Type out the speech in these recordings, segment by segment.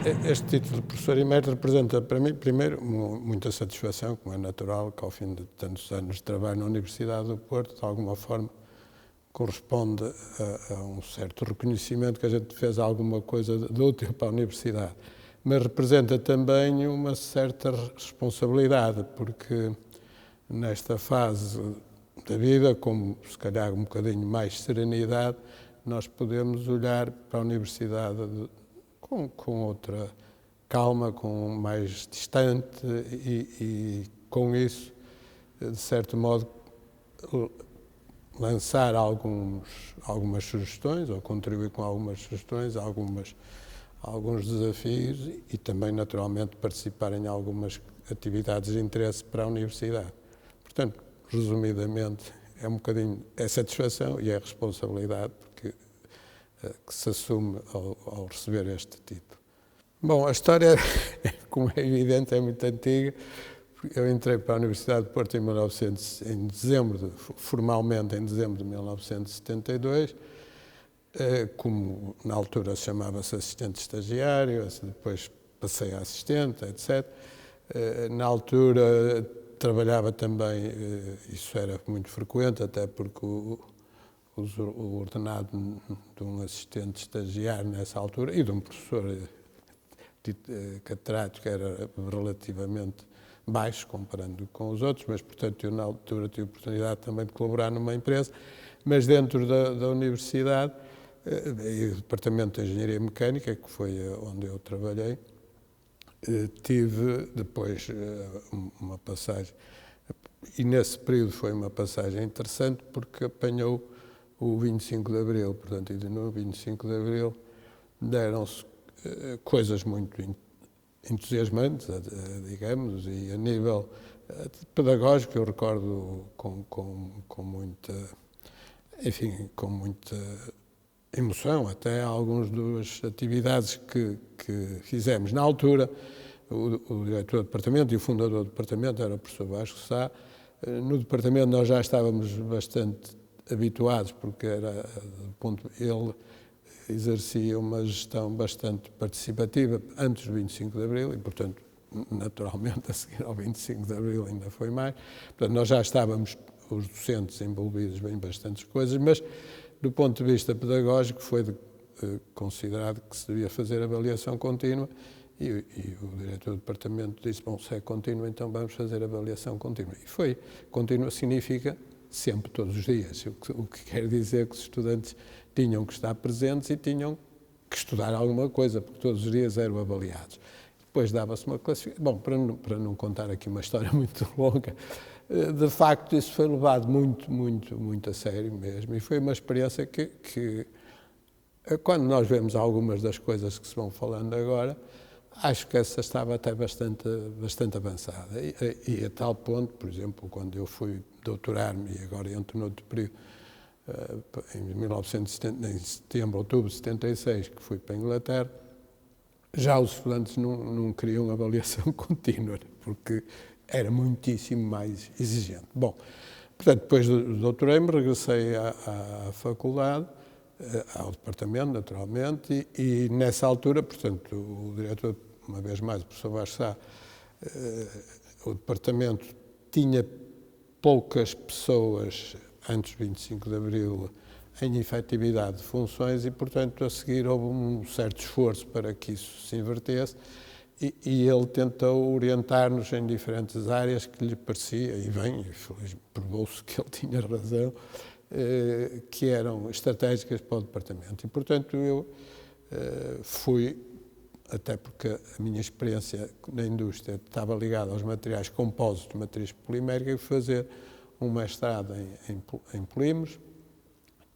Este título de professor emérito representa para mim, primeiro, muita satisfação, como é natural, que ao fim de tantos anos de trabalho na Universidade do Porto, de alguma forma, corresponde a um certo reconhecimento que a gente fez alguma coisa de útil para a Universidade. Mas representa também uma certa responsabilidade, porque nesta fase da vida, com se calhar um bocadinho mais serenidade, nós podemos olhar para a Universidade com outra calma, com mais distante e com isso, de certo modo, lançar algumas sugestões ou contribuir com algumas sugestões, alguns desafios e também, naturalmente, participar em algumas atividades de interesse para a Universidade. Portanto, resumidamente, é um bocadinho satisfação e é responsabilidade que se assume ao receber este título. Bom, a história, como é evidente, é muito antiga. Eu entrei para a Universidade de Porto formalmente em dezembro de 1972, como na altura chamava-se assistente estagiário, depois passei a assistente, etc. Na altura trabalhava também, isso era muito frequente, até porque o ordenado de um assistente estagiário nessa altura e de um professor catedrático era relativamente baixo, comparando com os outros, mas, portanto, eu na altura tive a oportunidade também de colaborar numa empresa, mas dentro da Universidade, e o Departamento de Engenharia Mecânica, que foi onde eu trabalhei, tive depois uma passagem, e nesse período foi uma passagem interessante porque apanhou o 25 de Abril, portanto, e no 25 de Abril deram-se coisas muito entusiasmantes, digamos, e a nível pedagógico eu recordo com muita, enfim, com muita emoção até algumas das atividades que fizemos. Na altura, o diretor do departamento e o fundador do departamento era o professor Vasco Sá. No departamento nós já estávamos bastante habituados, porque ele exercia uma gestão bastante participativa antes do 25 de Abril e, portanto, naturalmente, a seguir ao 25 de Abril ainda foi mais. Portanto, nós já estávamos, os docentes, envolvidos em bastantes coisas, mas, do ponto de vista pedagógico, foi considerado que se devia fazer avaliação contínua e o diretor do departamento disse, bom, se é contínua, então vamos fazer avaliação contínua. E foi. Contínua significa sempre, todos os dias, o que quer dizer que os estudantes tinham que estar presentes e tinham que estudar alguma coisa, porque todos os dias eram avaliados. Depois dava-se uma classificação. Bom, para não contar aqui uma história muito longa, de facto isso foi levado muito a sério mesmo e foi uma experiência que quando nós vemos algumas das coisas que se vão falando agora, acho que essa estava até bastante avançada. E a tal ponto, por exemplo, quando eu fui doutorar-me, e agora entro noutro período, em 1970, em setembro, outubro de 76, que fui para a Inglaterra, já os estudantes não queriam avaliação contínua, porque era muitíssimo mais exigente. Bom, portanto, depois doutorei-me, regressei à faculdade, ao departamento, naturalmente, e nessa altura, portanto, o diretor, uma vez mais, o professor Vasco Sá, o departamento tinha poucas pessoas antes do 25 de Abril em efetividade de funções e, portanto, a seguir houve um certo esforço para que isso se invertesse e ele tentou orientar-nos em diferentes áreas que lhe parecia, e bem, provou-se que ele tinha razão, que eram estratégicas para o departamento. E, portanto, eu fui, até porque a minha experiência na indústria estava ligada aos materiais compósitos de matriz polimérica, e fui fazer um mestrado em polímeros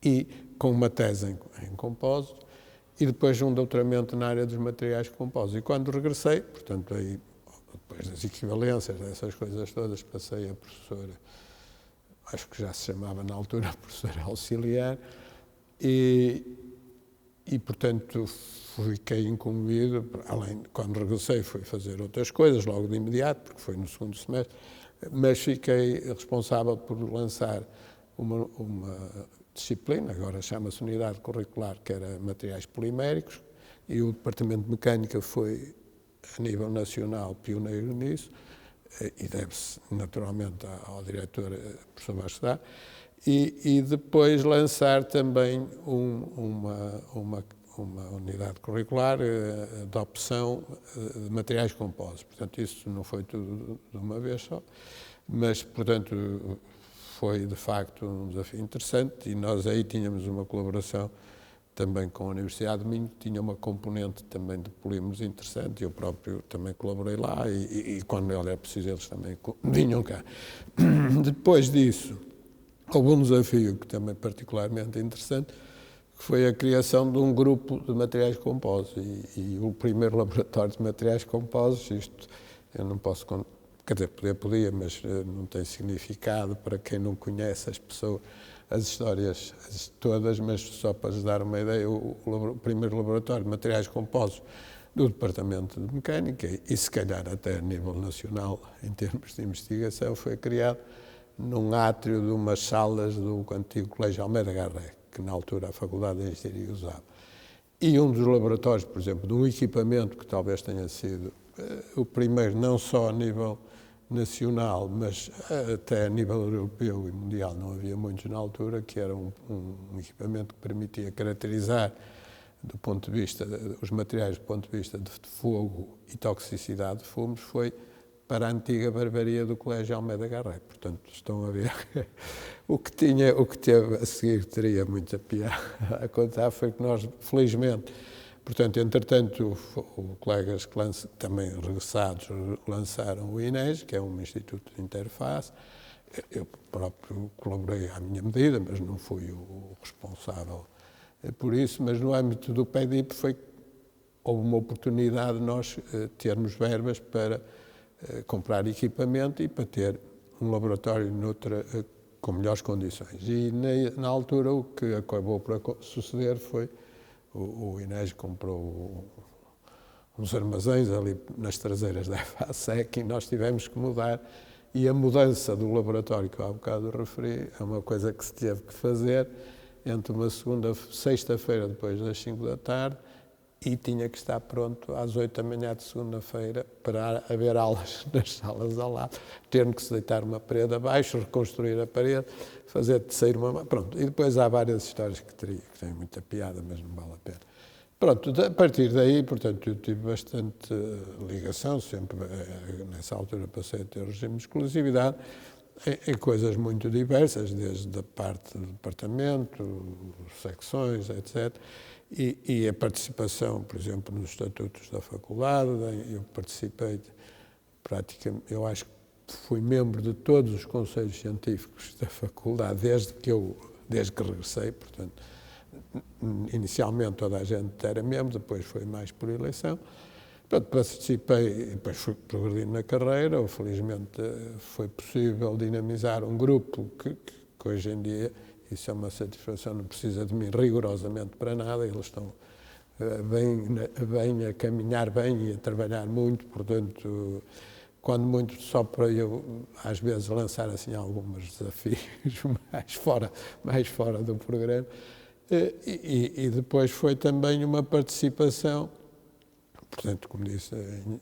e com uma tese em compósito e depois um doutoramento na área dos materiais compósitos. E quando regressei, portanto, aí, depois das equivalências, dessas coisas todas, passei a professora, acho que já se chamava na altura professora auxiliar, e portanto, fiquei incumbido, além, quando regressei, fui fazer outras coisas, logo de imediato, porque foi no segundo semestre, mas fiquei responsável por lançar uma disciplina, agora chama-se Unidade Curricular, que era materiais poliméricos, e o Departamento de Mecânica foi, a nível nacional, pioneiro nisso, e deve-se naturalmente ao diretor, professor Bastar, e depois lançar também uma unidade curricular de opção de materiais compostos. Portanto, isso não foi tudo de uma vez só, mas, portanto, foi de facto um desafio interessante, e nós aí tínhamos uma colaboração também com a Universidade de Minho, que tinha uma componente também de polímeros interessante. Eu próprio também colaborei lá e quando era preciso eles também vinham cá. Depois disso, houve um desafio que também particularmente interessante, que foi a criação de um grupo de materiais compostos e o primeiro laboratório de materiais compostos, isto eu não posso, quer dizer, podia, mas não tem significado para quem não conhece as pessoas, as histórias todas, mas só para lhes dar uma ideia, o primeiro laboratório de materiais compostos do Departamento de Mecânica, e se calhar até a nível nacional, em termos de investigação, foi criado num átrio de umas salas do antigo Colégio Almeida Garré, que na altura a Faculdade de Engenharia usava. E um dos laboratórios, por exemplo, de um equipamento que talvez tenha sido o primeiro, não só a nível nacional, mas até a nível europeu e mundial, não havia muitos na altura, que era um equipamento que permitia caracterizar do ponto de vista, os materiais do ponto de vista de fogo e toxicidade de fumos, foi para a antiga barbearia do Colégio Almeida Garré. Portanto, estão a ver o que teve a seguir, teria muita piada a contar, foi que nós, felizmente, portanto, entretanto, colegas que também regressados lançaram o INES, que é um instituto de interface. Eu próprio colaborei à minha medida, mas não fui o responsável por isso, mas no âmbito do PEDIP houve uma oportunidade de nós termos verbas para comprar equipamento e para ter um laboratório com melhores condições. E na altura o que acabou por suceder foi o INES comprou uns armazéns ali nas traseiras da FASEC e nós tivemos que mudar. E a mudança do laboratório que eu há bocado referi é uma coisa que se teve que fazer entre uma sexta-feira depois das 5 da tarde e tinha que estar pronto às 8 da manhã de segunda-feira para haver aulas nas salas ao lado, ter que se deitar uma parede abaixo, reconstruir a parede, fazer terceiro uma... Pronto, e depois há várias histórias que têm muita piada, mas não vale a pena. Pronto, a partir daí, portanto, eu tive bastante ligação, sempre nessa altura passei a ter regime de exclusividade, em coisas muito diversas, desde a parte do departamento, secções, etc., e a participação, por exemplo, nos estatutos da faculdade. Eu participei praticamente, eu acho que fui membro de todos os conselhos científicos da faculdade desde que regressei, portanto, inicialmente toda a gente era membro, depois foi mais por eleição. Portanto, participei, depois fui progredindo na carreira. Felizmente foi possível dinamizar um grupo que hoje em dia, isso é uma satisfação, não precisa de mim rigorosamente para nada, eles estão bem a caminhar bem e a trabalhar muito, portanto, quando muito só para eu, às vezes, lançar assim alguns desafios mais fora do programa. E depois foi também uma participação, portanto, como disse, em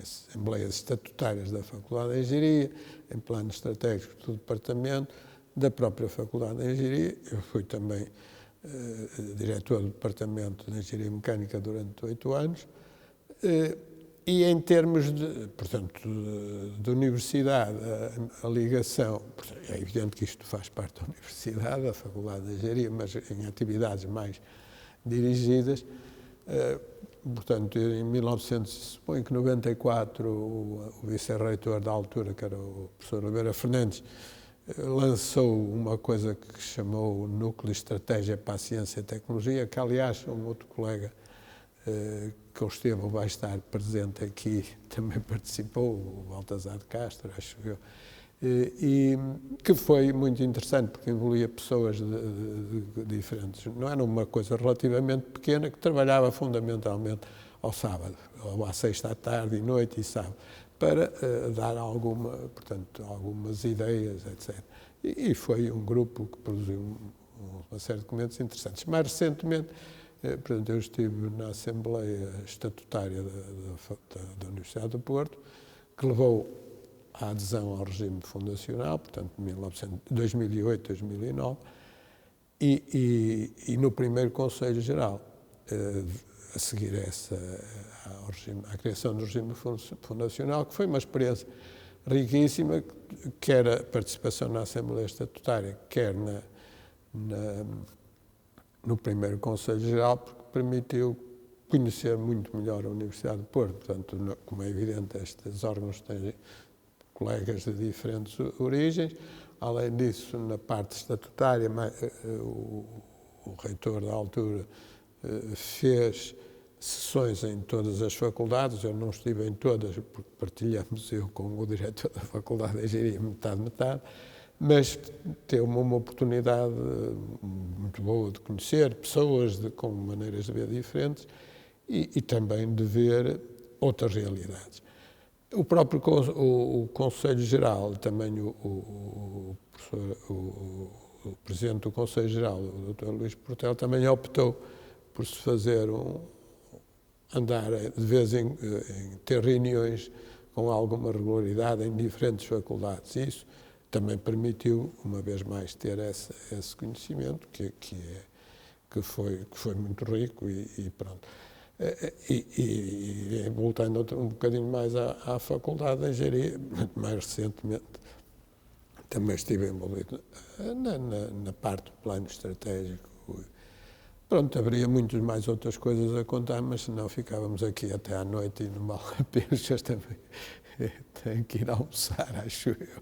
assembleias estatutárias da Faculdade de Engenharia, em planos estratégicos do departamento, da própria Faculdade de Engenharia. Eu fui também diretor do Departamento de Engenharia Mecânica durante 8 anos. E em termos portanto, de universidade, a ligação, é evidente que isto faz parte da universidade, da Faculdade de Engenharia, mas em atividades mais dirigidas. Portanto, em 1994, o vice-reitor da altura, que era o professor Oliveira Fernandes, lançou uma coisa que chamou o Núcleo de Estratégia para a Ciência e Tecnologia, que, aliás, um outro colega que o Estevão vai estar presente aqui, também participou, o Baltazar de Castro, acho eu, e que foi muito interessante, porque envolvia pessoas de diferentes. Não era uma coisa relativamente pequena, que trabalhava fundamentalmente ao sábado, ou à sexta à tarde e noite e sábado, para dar algumas ideias, etc. E foi um grupo que produziu uma série de documentos interessantes. Mais recentemente, Portanto, eu estive na Assembleia Estatutária da Universidade do Porto, que levou à adesão ao regime fundacional, portanto, 2008, 2009, e no primeiro Conselho Geral, a seguir à criação do regime fundacional, que foi uma experiência riquíssima, quer a participação na Assembleia Estatutária, quer no primeiro Conselho Geral, porque permitiu conhecer muito melhor a Universidade do Porto. Portanto, como é evidente, estes órgãos têm colegas de diferentes origens. Além disso, na parte estatutária, o reitor da altura fez sessões em todas as faculdades. Eu não estive em todas, porque partilhamos eu com o diretor da Faculdade de Engenharia metade, mas teve uma oportunidade muito boa de conhecer pessoas com maneiras de ver diferentes e também de ver outras realidades. O próprio Conselho Geral, também o Presidente do Conselho Geral, o Dr. Luís Portela, também optou por se fazer andar de vez em ter reuniões com alguma regularidade em diferentes faculdades. Isso também permitiu, uma vez mais, ter esse conhecimento que foi muito rico e pronto. E voltando um bocadinho mais à Faculdade de Engenharia, mais recentemente, também estive envolvido na parte do plano estratégico. Pronto, haveria muitas mais outras coisas a contar, mas senão ficávamos aqui até à noite e não vale a pena, já também tenho que ir almoçar, acho eu.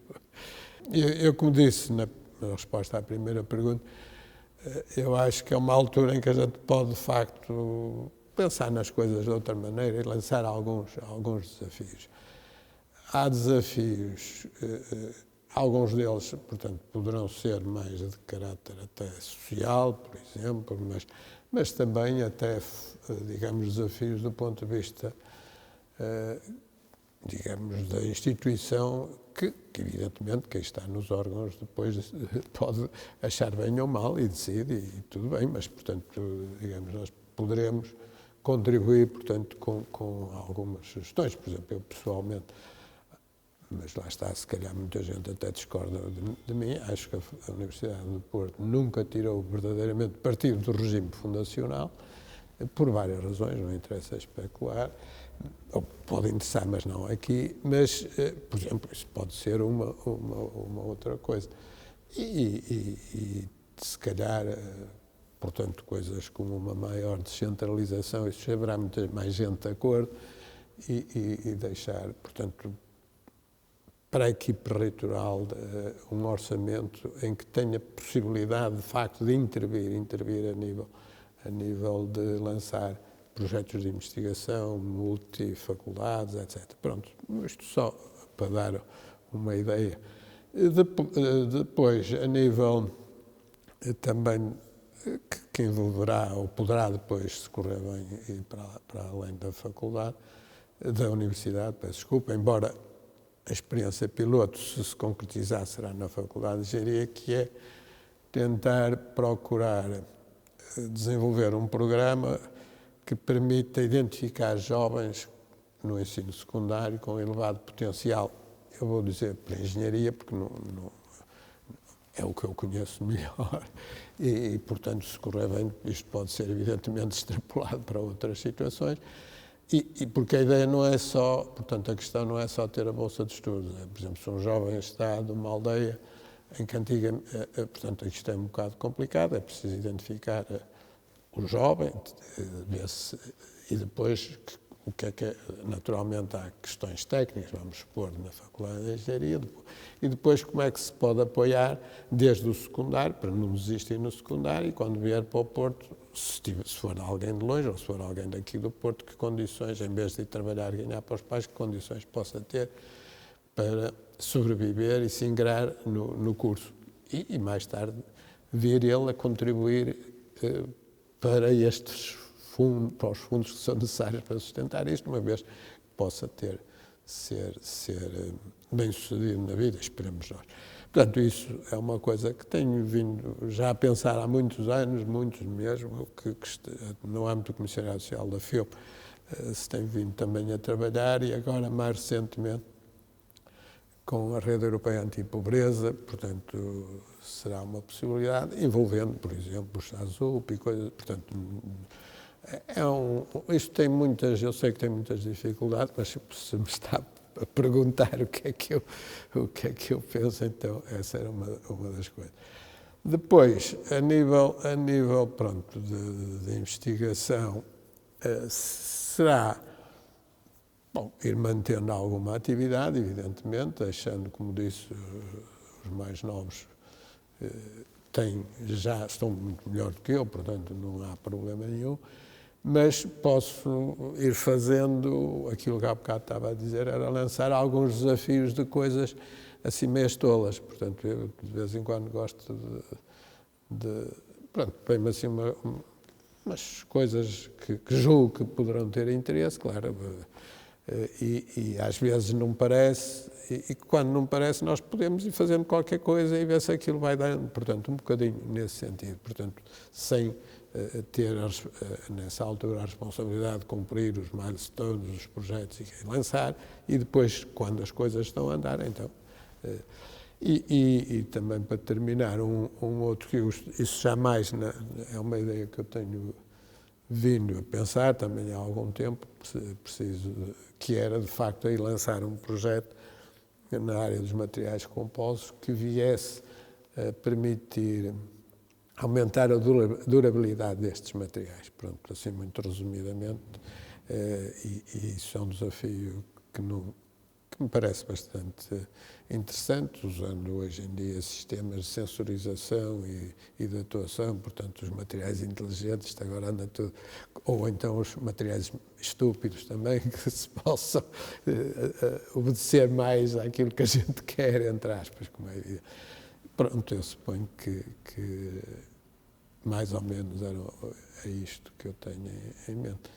Eu, como disse na resposta à primeira pergunta, eu acho que é uma altura em que a gente pode, de facto, pensar nas coisas de outra maneira e lançar alguns desafios. Há desafios, alguns deles, portanto, poderão ser mais de caráter até social, por exemplo, mas também até, digamos, desafios do ponto de vista, digamos, da instituição, que evidentemente quem está nos órgãos depois pode achar bem ou mal e decide, e tudo bem, mas, portanto, digamos, nós poderemos contribuir, portanto, com algumas sugestões. Por exemplo, eu pessoalmente, mas lá está, se calhar muita gente até discorda de mim, acho que a Universidade do Porto nunca tirou verdadeiramente partido do regime fundacional, por várias razões, não interessa especular, ou pode interessar, mas não aqui, mas, por exemplo, isso pode ser uma outra coisa. E se calhar, portanto, coisas como uma maior descentralização, isso haverá muita mais gente de acordo, e deixar, portanto, para a equipe reitoral um orçamento em que tenha possibilidade, de facto, de intervir a nível de lançar projetos de investigação, multifaculdades, etc. Pronto, isto só para dar uma ideia. Depois, a nível também que envolverá, ou poderá depois, se correr bem, ir para além da faculdade, da universidade, peço desculpa, embora a experiência piloto, se concretizar, será na Faculdade de Engenharia, que é tentar procurar desenvolver um programa que permita identificar jovens no ensino secundário com elevado potencial. Eu vou dizer para a engenharia, porque não é o que eu conheço melhor e, portanto, se correr bem, isto pode ser evidentemente extrapolado para outras situações. E porque a ideia não é só, portanto, a questão não é só ter a bolsa de estudos. Por exemplo, se um jovem está de uma aldeia em que portanto, isto é um bocado complicado, é preciso identificar o jovem, ver-se, e depois o que é, naturalmente há questões técnicas, vamos supor, na Faculdade de Engenharia, e depois como é que se pode apoiar desde o secundário, para não desistir no secundário, e quando vier para o Porto, se for alguém de longe ou se for alguém daqui do Porto, que condições, em vez de ir trabalhar e ganhar para os pais, que condições possa ter para sobreviver e se ingrar no curso. E mais tarde vir ele a contribuir para estes fundos, para os fundos que são necessários para sustentar isto, uma vez que possa ser bem sucedido na vida, esperemos nós. Portanto, isso é uma coisa que tenho vindo já a pensar há muitos anos, muitos mesmo, que no âmbito do Comissariado Social da FEUP se tem vindo também a trabalhar e agora, mais recentemente, com a Rede Europeia Antipobreza, portanto, será uma possibilidade, envolvendo, por exemplo, o SASUP e coisas, portanto, isto tem muitas, eu sei que tem muitas dificuldades, mas se me está a perguntar o que é que eu penso, então essa era uma das coisas. Depois, a nível pronto, de investigação, será, bom, ir mantendo alguma atividade, evidentemente, deixando, como disse, os mais novos já estão muito melhor do que eu, portanto não há problema nenhum, mas posso ir fazendo aquilo que há bocado estava a dizer, era lançar alguns desafios de coisas assim meio tolas. Portanto, eu de vez em quando gosto pronto, põe-me assim umas coisas que julgo que poderão ter interesse, claro, e às vezes não parece, e quando não parece nós podemos ir fazendo qualquer coisa e ver se aquilo vai dando, portanto, um bocadinho nesse sentido, portanto, sem ter nessa altura a responsabilidade de cumprir os milestones, os projetos e lançar, e depois, quando as coisas estão a andar, então... E também para terminar, um outro que isso jamais é uma ideia que eu tenho vindo a pensar também há algum tempo, preciso, que era de facto aí lançar um projeto na área dos materiais compostos que viesse a permitir aumentar a durabilidade destes materiais. Pronto, assim muito resumidamente, e isso é um desafio que me parece bastante interessante, usando hoje em dia sistemas de sensorização e de atuação, portanto, os materiais inteligentes, isto agora anda tudo, ou então os materiais estúpidos também, que se possam obedecer mais àquilo que a gente quer, entre aspas, como é evidente. Pronto, eu suponho que mais ou menos é isto que eu tenho em mente.